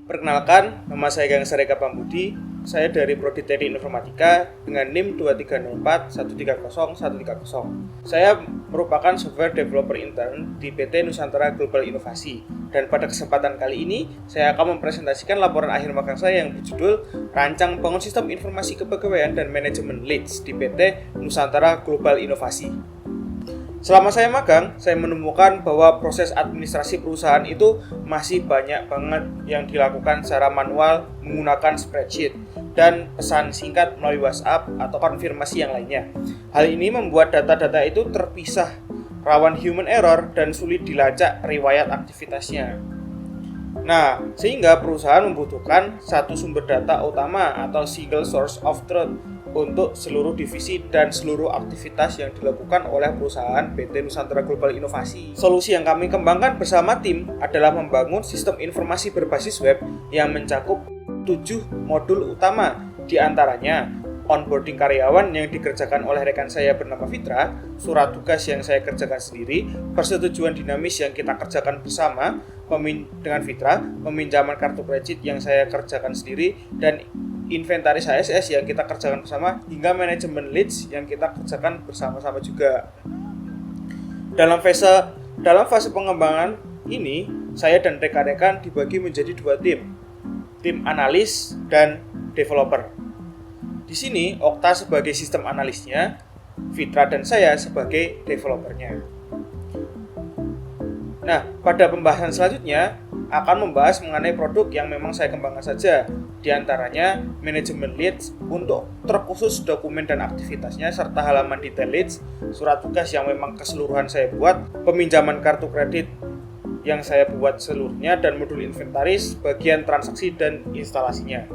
Perkenalkan, nama saya Gangsar Eka Pambudi. Saya dari Prodi Teknik Informatika dengan NIM 2304130130. Saya merupakan software developer intern di PT Nusantara Global Inovasi. Dan pada kesempatan kali ini, saya akan mempresentasikan laporan akhir magang saya yang berjudul Rancang Bangun Sistem Informasi Kepegawaian dan Manajemen Leads di PT Nusantara Global Inovasi. Selama saya magang, saya menemukan bahwa proses administrasi perusahaan itu masih banyak banget yang dilakukan secara manual menggunakan spreadsheet dan pesan singkat melalui WhatsApp atau konfirmasi yang lainnya. Hal ini membuat data-data itu terpisah, rawan human error, dan sulit dilacak riwayat aktivitasnya. Nah, sehingga perusahaan membutuhkan satu sumber data utama atau single source of truth untuk seluruh divisi dan seluruh aktivitas yang dilakukan oleh perusahaan PT Nusantara Global Inovasi. Solusi yang kami kembangkan bersama tim adalah membangun sistem informasi berbasis web yang mencakup 7 modul utama, di antaranya onboarding karyawan yang dikerjakan oleh rekan saya bernama Fitra, surat tugas yang saya kerjakan sendiri, persetujuan dinamis yang kita kerjakan bersama dengan Fitra, peminjaman kartu kredit yang saya kerjakan sendiri, dan inventaris HSS yang kita kerjakan bersama, hingga manajemen leads yang kita kerjakan bersama-sama juga. Dalam fase pengembangan ini, saya dan rekan-rekan dibagi menjadi 2 tim analis dan developer. Di sini Okta sebagai sistem analisnya, Fitra dan saya sebagai developernya. Nah, pada pembahasan selanjutnya akan membahas mengenai produk yang memang saya kembangkan saja, di antaranya manajemen leads untuk terkhusus dokumen dan aktivitasnya, serta halaman detail leads, surat tugas yang memang keseluruhan saya buat, peminjaman kartu kredit yang saya buat seluruhnya, dan modul inventaris, bagian transaksi dan instalasinya.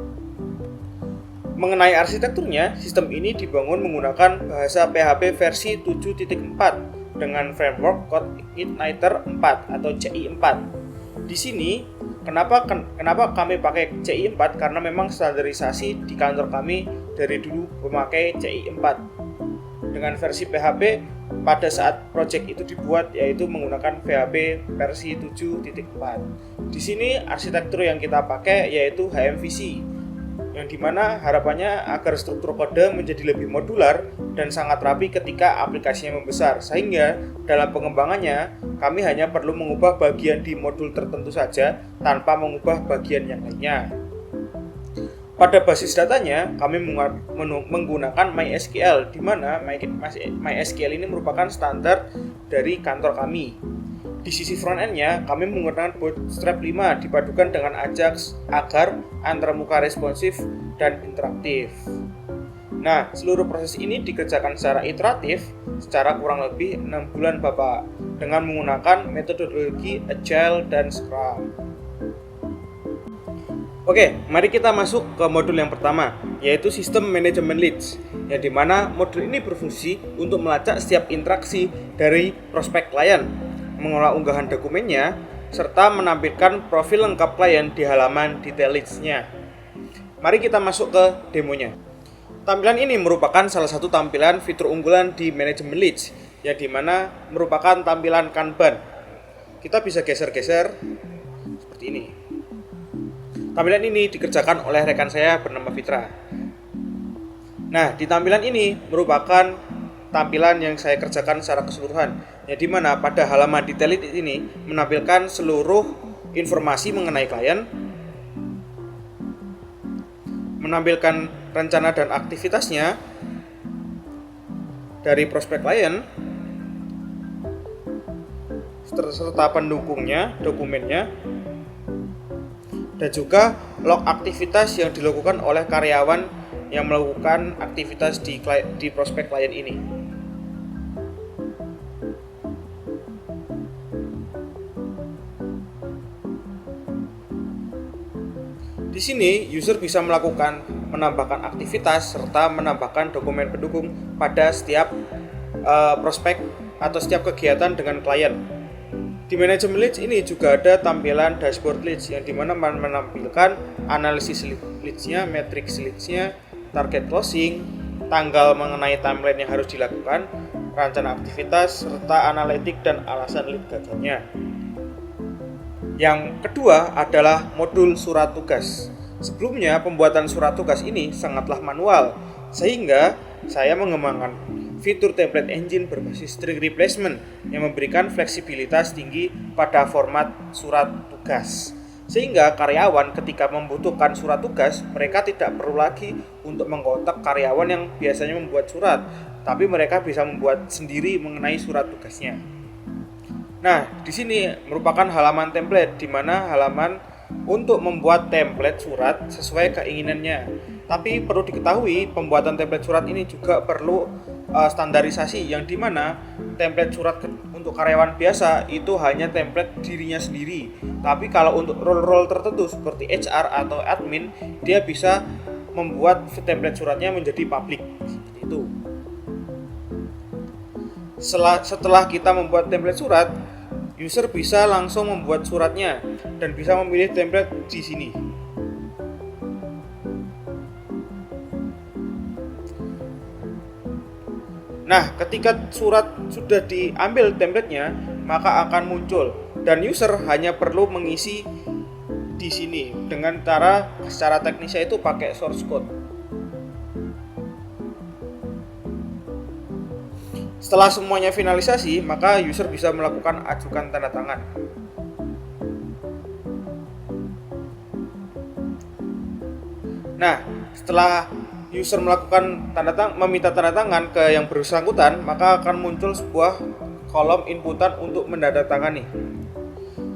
Mengenai arsitekturnya, sistem ini dibangun menggunakan bahasa PHP versi 7.4 dengan framework Code Igniter 4 atau CI4. Di sini, kenapa kami pakai CI4? Karena memang standarisasi di kantor kami dari dulu memakai CI4. Dengan versi PHP pada saat project itu dibuat, yaitu menggunakan PHP versi 7.4. Di sini arsitektur yang kita pakai yaitu HMVC, yang dimana harapannya agar struktur kode menjadi lebih modular dan sangat rapi ketika aplikasinya membesar, sehingga dalam pengembangannya kami hanya perlu mengubah bagian di modul tertentu saja tanpa mengubah bagian yang lainnya. Pada basis datanya kami menggunakan MySQL, di mana MySQL ini merupakan standar dari kantor kami. Di sisi front-end-nya, kami menggunakan Bootstrap 5 dipadukan dengan Ajax agar antarmuka responsif dan interaktif. Nah, seluruh proses ini dikerjakan secara iteratif, secara kurang lebih 6 bulan Bapak, dengan menggunakan metodologi Agile dan Scrum. Oke, mari kita masuk ke modul yang pertama, yaitu sistem manajemen leads, yang dimana modul ini berfungsi untuk melacak setiap interaksi dari prospek klien, mengolah unggahan dokumennya, serta menampilkan profil lengkap klien di halaman detail leads-nya. Mari kita masuk ke demonya. Tampilan ini merupakan salah satu tampilan fitur unggulan di manajemen leads, yang dimana merupakan tampilan Kanban. Kita bisa geser-geser seperti ini. Tampilan ini dikerjakan oleh rekan saya bernama Fitra. Nah, di tampilan ini merupakan tampilan yang saya kerjakan secara keseluruhan, yang dimana pada halaman detail ini menampilkan seluruh informasi mengenai klien, menampilkan rencana dan aktivitasnya dari prospek klien, serta pendukungnya, dokumennya, dan juga log aktivitas yang dilakukan oleh karyawan yang melakukan aktivitas di prospek klien ini. Di sini, user bisa menambahkan aktivitas serta menambahkan dokumen pendukung pada setiap prospek atau setiap kegiatan dengan klien. Di manajemen leads ini juga ada tampilan dashboard leads, yang dimana menampilkan analisis leads-nya, matrix leads-nya, target closing, tanggal mengenai timeline yang harus dilakukan, rencana aktivitas, serta analitik dan alasan lead gagalnya. Yang kedua adalah modul surat tugas. Sebelumnya pembuatan surat tugas ini sangatlah manual, sehingga saya mengembangkan fitur template engine berbasis string replacement yang memberikan fleksibilitas tinggi pada format surat tugas. Sehingga karyawan ketika membutuhkan surat tugas, mereka tidak perlu lagi untuk mengkontak karyawan yang biasanya membuat surat, tapi mereka bisa membuat sendiri mengenai surat tugasnya. Nah, di sini merupakan halaman template, di mana halaman untuk membuat template surat sesuai keinginannya. Tapi perlu diketahui, pembuatan template surat ini juga perlu standarisasi, yang dimana template surat untuk karyawan biasa itu hanya template dirinya sendiri. Tapi kalau untuk role-role tertentu seperti HR atau admin, dia bisa membuat template suratnya menjadi publik. Seperti itu. Setelah kita membuat template surat, user bisa langsung membuat suratnya dan bisa memilih template di sini. Nah, ketika surat sudah diambil templatenya, maka akan muncul dan user hanya perlu mengisi di sini dengan cara secara teknisnya itu pakai source code. Setelah semuanya finalisasi, maka user bisa melakukan ajukan tanda tangan. Nah, setelah user melakukan meminta tanda tangan ke yang bersangkutan, maka akan muncul sebuah kolom inputan untuk menandatangani.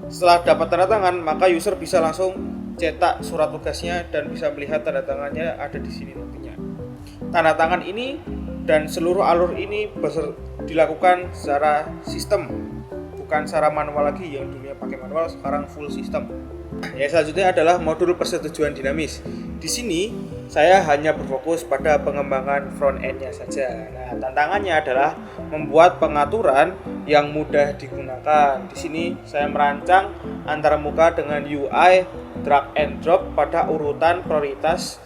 Setelah dapat tanda tangan, maka user bisa langsung cetak surat tugasnya dan bisa melihat tanda tangannya ada di sini nantinya. Tanda tangan ini dan seluruh alur ini dilakukan secara sistem, bukan secara manual lagi. Yang dulunya pakai manual, sekarang full sistem. Yang selanjutnya adalah modul persetujuan dinamis. Di sini saya hanya berfokus pada pengembangan front end-nya saja. Nah, tantangannya adalah membuat pengaturan yang mudah digunakan. Di sini saya merancang antara muka dengan UI drag and drop pada urutan prioritas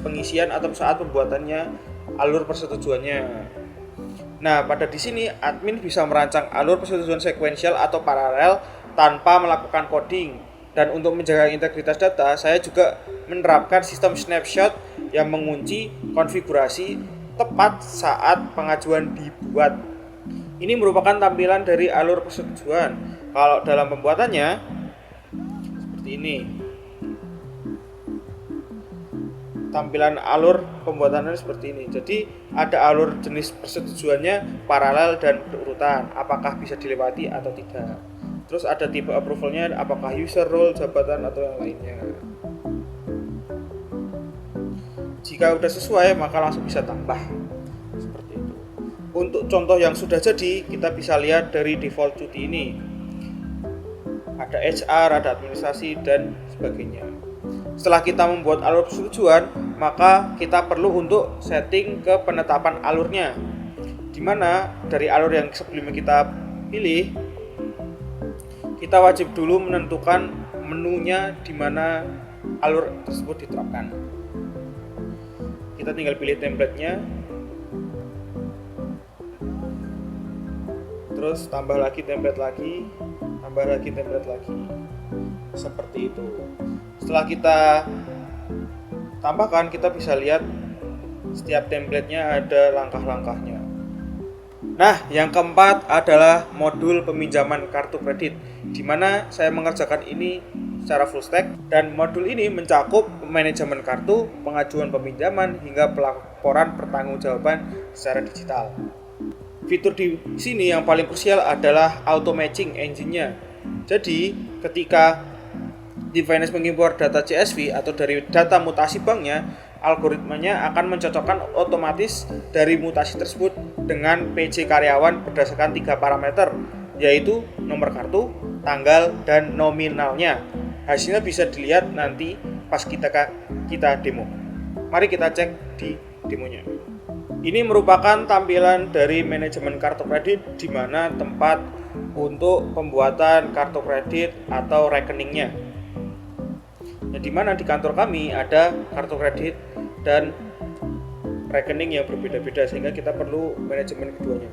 pengisian atau saat pembuatannya alur persetujuannya. Nah, pada di sini admin bisa merancang alur persetujuan sekuensial atau paralel tanpa melakukan coding. Dan untuk menjaga integritas data, saya juga menerapkan sistem snapshot yang mengunci konfigurasi tepat saat pengajuan dibuat. Ini merupakan tampilan dari alur persetujuan. Kalau dalam pembuatannya seperti ini. Tampilan alur pembuatannya seperti ini. Jadi ada alur jenis persetujuannya paralel dan berurutan, apakah bisa dilewati atau tidak. Terus ada tipe approvalnya, apakah user, role, jabatan atau yang lainnya. Jika sudah sesuai, maka langsung bisa tambah. Seperti itu. Untuk contoh yang sudah jadi, kita bisa lihat dari default cuti ini. Ada HR, ada administrasi dan sebagainya. Setelah kita membuat alur persetujuan, maka kita perlu untuk setting ke penetapan alurnya, dimana dari alur yang sebelumnya kita pilih, kita wajib dulu menentukan menunya di mana alur tersebut diterapkan. Kita tinggal pilih template-nya, terus tambah lagi template lagi, tambah lagi template lagi, seperti itu. Setelah kita tambahkan, kita bisa lihat setiap template-nya ada langkah-langkahnya. Nah, yang keempat adalah modul peminjaman kartu kredit, di mana saya mengerjakan ini secara full stack, dan modul ini mencakup manajemen kartu, pengajuan peminjaman, hingga pelaporan pertanggungjawaban secara digital. Fitur di sini yang paling krusial adalah auto matching engine-nya. Jadi, ketika di Finance mengimpor data CSV atau dari data mutasi banknya, algoritmanya akan mencocokkan otomatis dari mutasi tersebut dengan PJ karyawan berdasarkan 3 parameter, yaitu nomor kartu, tanggal, dan nominalnya. Hasilnya bisa dilihat nanti pas kita demo. Mari kita cek di demonya. Ini merupakan tampilan dari manajemen kartu kredit, di mana tempat untuk pembuatan kartu kredit atau rekeningnya. Nah, di mana di kantor kami ada kartu kredit dan rekening yang berbeda-beda, sehingga kita perlu manajemen keduanya.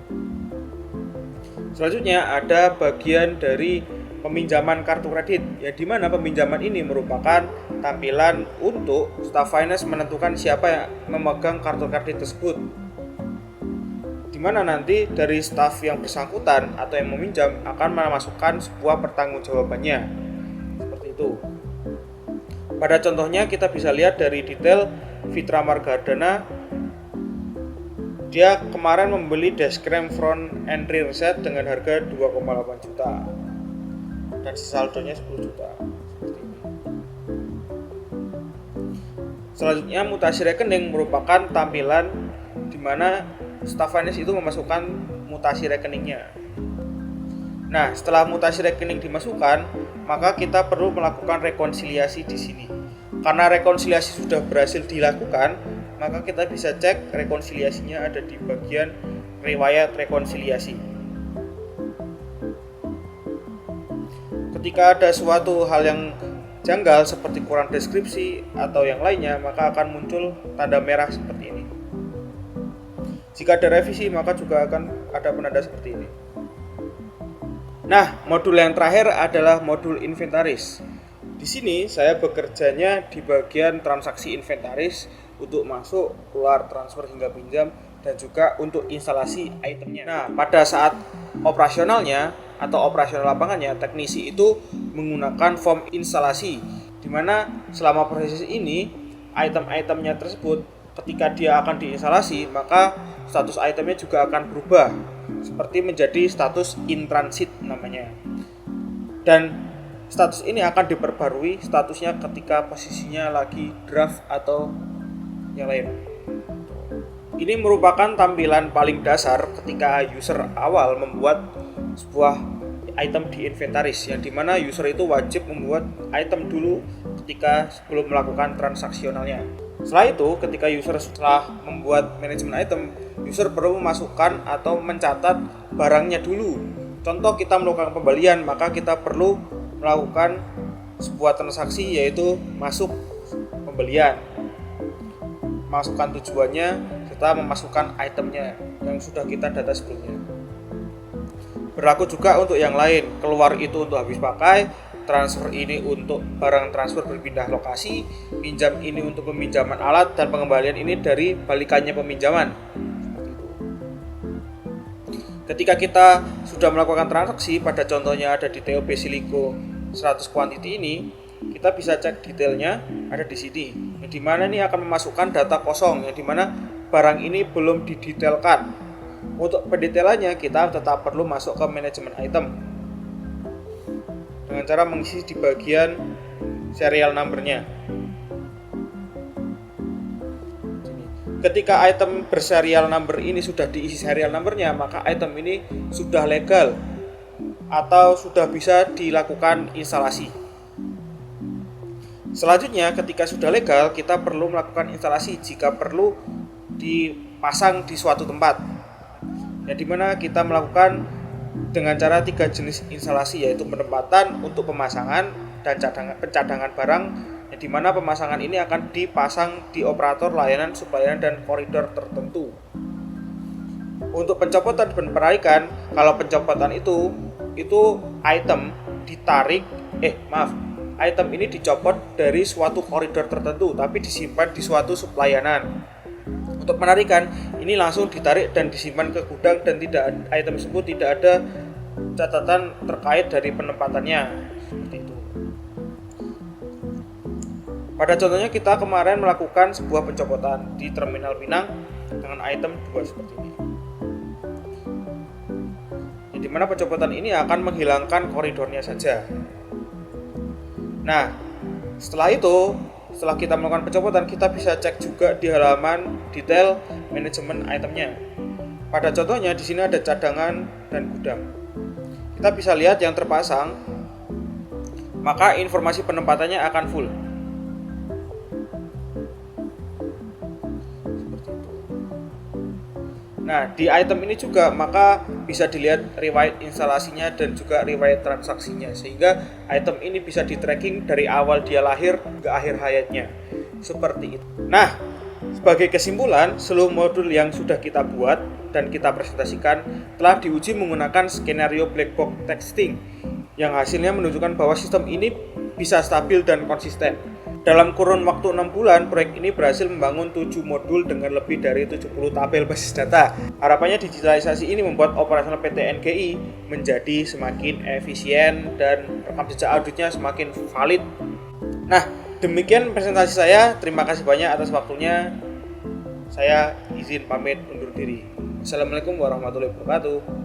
Selanjutnya ada bagian dari peminjaman kartu kredit, ya di mana peminjaman ini merupakan tampilan untuk staff finance menentukan siapa yang memegang kartu kredit tersebut, di mana nanti dari staff yang bersangkutan atau yang meminjam akan memasukkan sebuah pertanggungjawabannya, seperti itu. Pada contohnya kita bisa lihat dari detail Fitra Margardana. Dia kemarin membeli dashcam front and rear set dengan harga 2,8 juta dan saldonya 10 juta. Seperti ini. Selanjutnya mutasi rekening merupakan tampilan di mana staff finance itu memasukkan mutasi rekeningnya. Nah, setelah mutasi rekening dimasukkan, maka kita perlu melakukan rekonsiliasi di sini. Karena rekonsiliasi sudah berhasil dilakukan, maka kita bisa cek rekonsiliasinya ada di bagian riwayat rekonsiliasi. Ketika ada suatu hal yang janggal seperti kurang deskripsi atau yang lainnya, maka akan muncul tanda merah seperti ini. Jika ada revisi, maka juga akan ada penanda seperti ini. Nah, modul yang terakhir adalah modul inventaris. Di sini saya bekerjanya di bagian transaksi inventaris untuk masuk, keluar, transfer hingga pinjam, dan juga untuk instalasi itemnya. Nah, pada saat operasionalnya atau operasional lapangannya, teknisi itu menggunakan form instalasi, di mana selama proses ini item-itemnya tersebut ketika dia akan diinstalasi, maka status itemnya juga akan berubah seperti menjadi status in transit namanya. Dan status ini akan diperbarui statusnya ketika posisinya lagi draft atau yang lain. Ini merupakan tampilan paling dasar ketika user awal membuat sebuah item di inventaris, yang dimana user itu wajib membuat item dulu ketika sebelum melakukan transaksionalnya. Setelah itu, ketika user setelah membuat manajemen item, user perlu memasukkan atau mencatat barangnya dulu. Contoh kita melakukan pembelian, maka kita perlu melakukan sebuah transaksi yaitu masuk pembelian, masukkan tujuannya, serta memasukkan itemnya yang sudah kita data sebelumnya. Berlaku juga untuk yang lain, keluar itu untuk habis pakai, transfer ini untuk barang transfer berpindah lokasi, pinjam ini untuk peminjaman alat, dan pengembalian ini dari balikannya peminjaman. Ketika kita sudah melakukan transaksi, pada contohnya ada di TOB Silico 100 quantity ini, kita bisa cek detailnya ada di sini. Yang dimana ini akan memasukkan data kosong, yang dimana barang ini belum didetailkan. Untuk pendetailannya kita tetap perlu masuk ke manajemen item dengan cara mengisi di bagian serial number-nya. Ketika item berserial number ini sudah diisi serial number-nya, maka item ini sudah legal atau sudah bisa dilakukan instalasi. Selanjutnya, ketika sudah legal, kita perlu melakukan instalasi jika perlu dipasang di suatu tempat. Ya, dimana kita melakukan dengan cara 3 jenis instalasi, yaitu penempatan, untuk pemasangan, dan pencadangan barang, yang dimana pemasangan ini akan dipasang di operator layanan subblayanan dan koridor tertentu. Untuk pencopotan dan penarikan, kalau pencopotan itu item ditarik, item ini dicopot dari suatu koridor tertentu tapi disimpan di suatu subblayanan. Untuk penarikan, ini langsung ditarik dan disimpan ke gudang dan item tersebut tidak ada catatan terkait dari penempatannya. Seperti itu. Pada contohnya kita kemarin melakukan sebuah pencopotan di Terminal Pinang dengan item 2 seperti ini. Di mana pencopotan ini akan menghilangkan koridornya saja. Nah, setelah kita melakukan pencopotan, kita bisa cek juga di halaman detail manajemen itemnya. Pada contohnya di sini ada cadangan dan gudang. Kita bisa lihat yang terpasang, maka informasi penempatannya akan full. Nah, di item ini juga maka bisa dilihat riwayat instalasinya dan juga riwayat transaksinya, sehingga item ini bisa di-tracking dari awal dia lahir ke akhir hayatnya. Seperti itu. Nah, sebagai kesimpulan, seluruh modul yang sudah kita buat dan kita presentasikan telah diuji menggunakan skenario black box testing, yang hasilnya menunjukkan bahwa sistem ini bisa stabil dan konsisten. Dalam kurun waktu 6 bulan, proyek ini berhasil membangun 7 modul dengan lebih dari 70 tabel basis data. Harapannya digitalisasi ini membuat operasional PT NGI menjadi semakin efisien dan rekam jejak auditnya semakin valid. Nah, demikian presentasi saya. Terima kasih banyak atas waktunya. Saya izin pamit undur diri. Assalamualaikum warahmatullahi wabarakatuh.